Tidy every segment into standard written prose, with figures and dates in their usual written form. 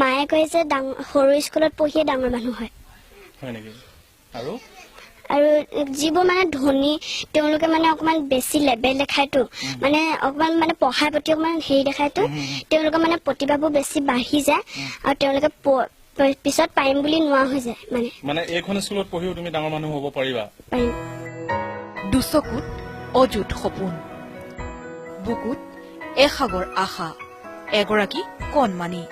মায়ে কয় যে সৰু স্কুলত পঢ়িয়ে ডাঙৰ মানুহ হয় নেকি আৰু আৰু যিবোৰ মানে ধনী তেওঁলোকে মানে অকমান বেছি লেবেল দেখায়তো মানে অকমান মানে পঢ়াৰ প্ৰতি অকমান হেৰি দেখায়তো তেওঁলোকে মানে প্ৰতিভাবোৰ বেছি বাঢ়ি যায় আৰু তেওঁলোকে পিছত পাৰিম বুলি নোৱা হৈ যায় মানে এইখন স্কুলত পঢ়িও তুমি ডাঙৰ মানুহ হ'ব পাৰিবা দুচকুত অযুত সপোন বুকুত এসাগৰ আশা এগৰাকী কণমানি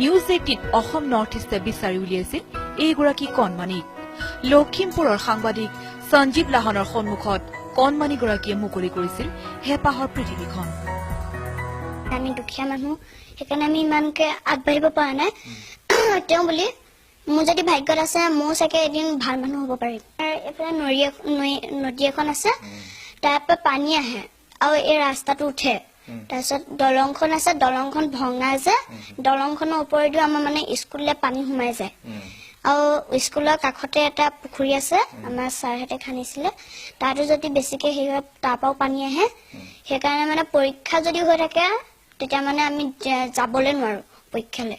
নিউজ 18 অসম নৰ্থ ইষ্টে বিচাৰি উলিয়াইছিল এইগৰাকী কণমানিক লখিমপুৰৰ সাংবাদিক সঞ্জীৱ লাহনৰ সন্মুখত কণমানিগৰাকীয়ে মুকলি কৰিছিল হেঁপাহৰ পৃথিৱীখন আমি দুখীয়া মানুহ সেইকাৰণে আমি ইমানকে আগবাঢ়িব পৰা নাই তেওঁ বুলি মোৰ যদি ভাগ্যত আছে মোৰ চাগে এদিন ভাল মানুহ হ'ব পাৰিম এইফালে নদী এখন আছে তাৰ পৰা পানী আহে আৰু এই ৰাস্তাটো উঠে তাৰপিছত দলংখন আছে দলংখন ভঙা যে দলংখনৰ ওপৰেদি আমাৰ মানে স্কুললৈ পানী সোমাই যায় আৰু স্কুলৰ কাষতে এটা পুখুৰী আছে আমাৰ ছাৰহঁতে খান্দিছিলে তাতো যদি বেছিকে হেৰি হয় তাৰ পৰাও পানী আহে সেইকাৰণে মানে পৰীক্ষা যদি হৈ থাকে তেতিয়া মানে আমি যাবলৈ নোৱাৰো পৰীক্ষালৈ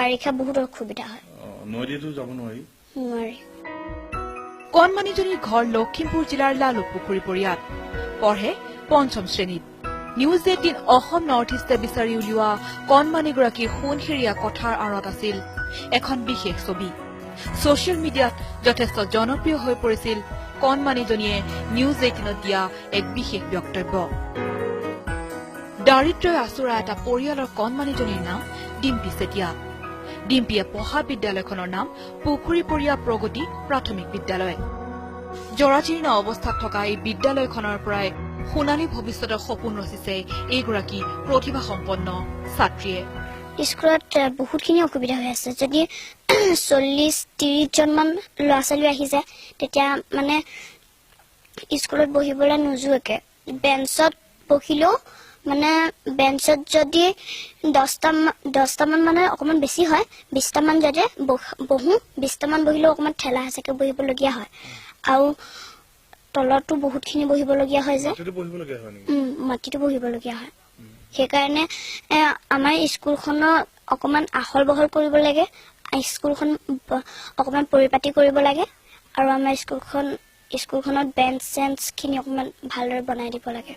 বাৰিষা বহুত অসুবিধা হয় নদীতো যাব নোৱাৰি কণমানিজনীৰ ঘৰ লখিমপুৰ জিলাৰ লালুকপুখুৰী পৰিয়াল পঢ়ে 5ম শ্ৰেণীত নিউজ 18 অসম নৰ্থ ইষ্টে বিচাৰি উলিওৱা কণমানিগৰাকীৰ সোণসেৰীয়া কথাৰ আঁৰত আছিল এখন বিশেষ ছবি ছচিয়েল মিডিয়াত যথেষ্ট জনপ্ৰিয় হৈ পৰিছিল কণমানিজনীয়ে নিউজ 18ত দিয়া এক বিশেষ বক্তব্য দাৰিদ্ৰ্যই আচৰা এটা পৰিয়ালৰ কণমানিজনীৰ নাম ডিম্পী চেতিয়া ডিম্পীয়ে পঢ়া বিদ্যালয়খনৰ নাম পুখুৰীপৰীয়া প্ৰগতি প্ৰাথমিক বিদ্যালয় জৰাজীৰ্ণ অৱস্থাত থকা এই বিদ্যালয়খনৰ পৰাই সোণালী ভৱিষ্যতৰ সপোন ৰচিছে এইগৰাকী প্ৰতিভাসম্পন্ন ছাত্ৰীয়ে স্কুলত বহুতখিনি অসুবিধা হৈ আছে যদি 40-30 জনমান ল'ৰা ছোৱালী আহি যায় তেতিয়া মানে স্কুলত বহিবলৈ নোযোৱাকে বেঞ্চত বহিলেও মানে বেঞ্চত যদি 10টামান মানে অকমান বেছি হয় 20টামান যদি বহো 20টামান বহিলেও অকমান ঠেলা হেঁচাকে বহিবলগীয়া হয় আৰু তলতো বহুতখিনি বহিবলগীয়া হয় যে মাটিতো বহিবলগীয়া হয় সেইকাৰণে আমাৰ স্কুলখনৰ অকমান আহল বহল কৰিব লাগে স্কুলখন অকমান পৰিপাটি কৰিব লাগে আৰু আমাৰ স্কুলখনত বেঞ্চ চেঞ্চখিনি অকমান ভালদৰে বনাই দিব লাগে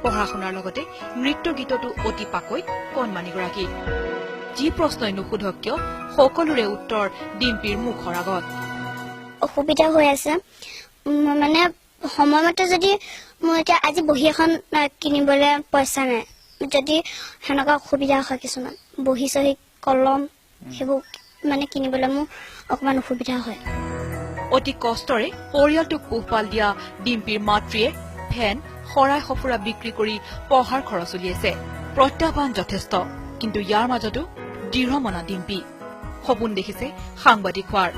পঢ়া শুনাৰ লগতে নৃত্য গীততো অতি পাকৈত কণমানিগৰাকী যি প্ৰশ্নই নুসুধক কিয় সকলোৰে উত্তৰ ডিম্পীৰ মুখৰ আগত অসুবিধা হৈ আছে মানে সময়মতে যদি মোৰ এতিয়া আজি বহী এখন কিনিবলৈ পইচা নাই যদি সেনেকুৱা অসুবিধা হয় কিছুমান বহী চহী কলম সেইবোৰ মানে কিনিবলৈ মোৰ অকমান অসুবিধা হয় অতি কষ্টৰে পৰিয়ালটোক পোহপাল দিয়া ডিম্পীৰ মাতৃয়ে ফেন শৰাই সফুৰা বিক্ৰী কৰি পঢ়াৰ খৰচ উলিয়াইছে প্ৰত্যাহ্বান যথেষ্ট কিন্তু ইয়াৰ মাজতো দৃঢ়মনা ডিম্পী সপোন দেখিছে সাংবাদিক হোৱাৰ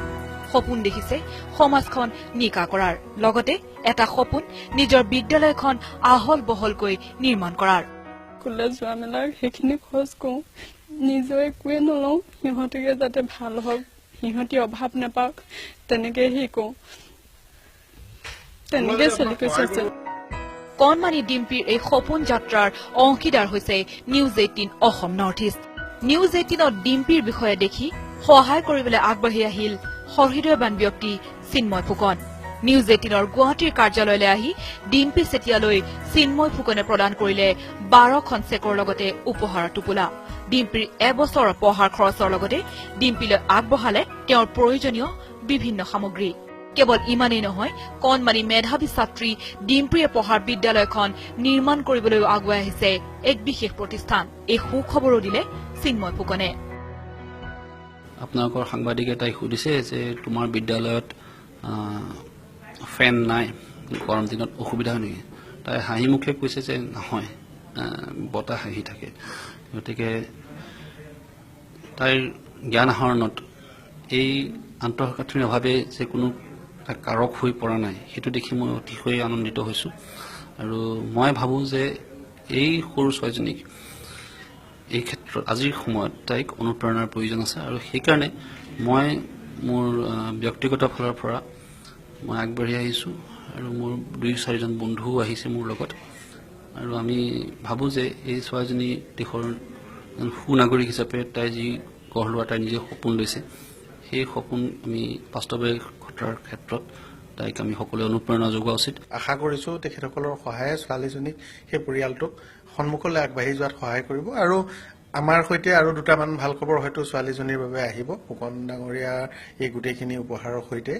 সপোন দেখিছে সমাজখন নিকা কৰাৰ লগতে এটা সপোন নিজৰ বিদ্যালয়খন আহল বহলকৈ নিৰ্মাণ কৰাৰ স্কুললৈ যোৱা মেলাৰ সেইখিনি খৰচ কৰোঁ নিজে একোৱে নলওঁ সিহঁতকে যাতে ভাল হওক সিহঁতি অভাৱ নাপাওক তেনেকৈ হেৰি কৰোঁ তেনেকৈ চলি গৈছে কণমানি ডিম্পীৰ এই সপোন যাত্ৰাৰ অংশীদাৰ হৈছে news 18 Assam north east news 18ত ডিম্পীৰ বিষয়ে দেখি সহায় কৰিবলৈ আগবাঢ়ি আহিল সহৃদয়বান ব্যক্তি চিন্ময় ফুকন নিউজ 18ৰ গুৱাহাটীৰ কাৰ্যালয়লৈ আহি ডিম্পী চেতিয়ালৈ চিন্ময় ফুকনে প্ৰদান কৰিলে 12খন চেকৰ লগতে উপহাৰৰ টোপোলা ডিম্পীৰ এবছৰৰ পঢ়াৰ খৰচৰ লগতে ডিম্পীলৈ আগবঢ়ালে তেওঁৰ প্ৰয়োজনীয় বিভিন্ন সামগ্ৰী কেৱল ইমানেই নহয় কণমানি মেধাৱী ছাত্ৰী ডিম্পীয়ে পঢ়াৰ বিদ্যালয়খন নিৰ্মাণ কৰিবলৈ আগুৱাই আহিছে এক বিশেষ প্ৰতিষ্ঠান এই সুখবৰো দিলে চিন্ময় ফুকনে আপোনালোকৰ সাংবাদিক এটাই সুধিছে যে তোমাৰ বিদ্যালয়ত ফেন নাই গৰম দিনত অসুবিধা হয় নেকি তাই হাঁহি মুখে কৈছে যে নহয় বতাহ আহি থাকে গতিকে তাইৰ জ্ঞান আহৰণত এই আন্তঃগাঁথনিৰ অভাৱে যে কোনো কাৰক হৈ পৰা নাই সেইটো দেখি মই অতিশয় আনন্দিত হৈছোঁ আৰু মই ভাবোঁ যে এই সৰু ছোৱালীজনীক এই ক্ষেত্ৰত আজিৰ সময়ত তাইক অনুপ্ৰেৰণাৰ প্ৰয়োজন আছে আৰু সেইকাৰণে মই মোৰ ব্যক্তিগত ফালৰ পৰা মই আগবাঢ়ি আহিছোঁ আৰু মোৰ 2-4জন বন্ধুও আহিছে মোৰ লগত আৰু আমি ভাবোঁ যে এই ছোৱালীজনী দেশৰ সুনাগৰিক হিচাপে তাই যি গঢ় লোৱা তাই নিজে সপোন লৈছে সেই সপোন আমি বাস্তৱে ঘটাৰ ক্ষেত্ৰত তাইক আমি সকলোৱে অনুপ্ৰেৰণা যোগোৱা উচিত। আশা কৰিছোঁ তেখেতসকলৰ সহায়ে ছোৱালীজনীক সেই পৰিয়ালটোক সন্মুখলৈ আগবাঢ়ি যোৱাত সহায় কৰিব আৰু আমাৰ সৈতে আৰু দুটামান ভাল খবৰ হয়তো ছোৱালীজনীৰ বাবে আহিব ফুকন ডাঙৰীয়াৰ এই গোটেইখিনি উপহাৰৰ সৈতে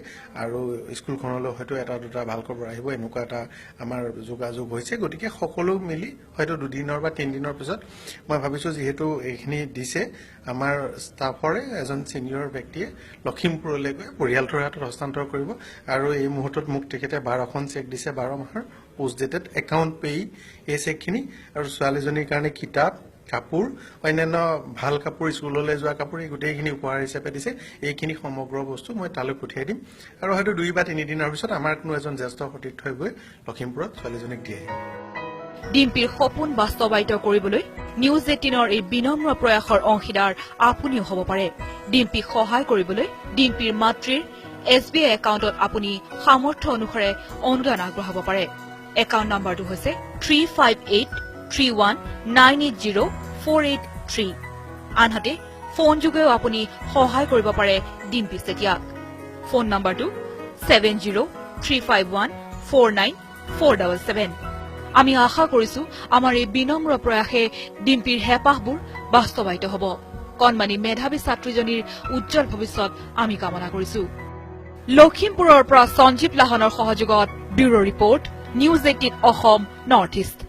আৰু স্কুলখনলৈ হয়তো এটা দুটা ভাল খবৰ আহিব এনেকুৱা এটা আমাৰ যোগাযোগ হৈছে। গতিকে সকলো মিলি হয়তো 2 দিনৰ বা 3 দিনৰ পিছত মই ভাবিছোঁ যিহেতু এইখিনি দিছে আমাৰ ষ্টাফৰে এজন ছিনিয়ৰ ব্যক্তিয়ে লখিমপুৰলৈ গৈ পৰিয়ালটোৰ হাতত হস্তান্তৰ কৰিব আৰু এই মুহূৰ্তত মোক তেখেতে 12খন চেক দিছে 12 মাহৰ পোষ্ট ডেটেড একাউণ্ট পেয়ী এই চেকখিনি আৰু ছোৱালীজনীৰ কাৰণে কিতাপ কাপোৰ অন্যান্য ভাল কাপোৰ স্কুললৈ যোৱা কাপোৰ এই গোটেইখিনি উপহাৰ হিচাপে দিছে। এইখিনি সমগ্ৰ বস্তু মই তালৈ পঠিয়াই দিম আৰু হয়তো 2 বা 3 দিনৰ পিছত আমাৰ কোনো এজন জ্যেষ্ঠ সতীৰ্থই গৈ লখিমপুৰত ছোৱালীজনীক দিয়ে। ডিম্পীৰ সপোন বাস্তৱায়িত কৰিবলৈ নিউজ 18ৰ এই বিনম্ৰ প্ৰয়াসৰ অংশীদাৰ আপুনিও হ'ব পাৰে। ডিম্পীক সহায় কৰিবলৈ ডিম্পীৰ মাতৃৰ SBI একাউণ্টত আপুনি সামৰ্থ্য অনুসাৰে অনুদান আগবঢ়াব পাৰে। একাউণ্ট নম্বৰটো হৈছে 35831980483। আনহাতে ফোন যোগেও আপুনি সহায় কৰিব পাৰে ডিম্পী চেতিয়াক। ফোন নম্বৰটো 7035149477। আমি আশা কৰিছো আমাৰ এই বিনম্ৰ প্ৰয়াসে ডিম্পীৰ হেঁপাহবোৰ বাস্তৱায়িত হ'ব। কণমানি মেধাৱী ছাত্ৰীজনীৰ উজ্জ্বল ভৱিষ্যত আমি কামনা কৰিছো। লখিমপুৰৰ পৰা সঞ্জীৱ লাহনৰ সহযোগত bureau report news 18 Assam north east.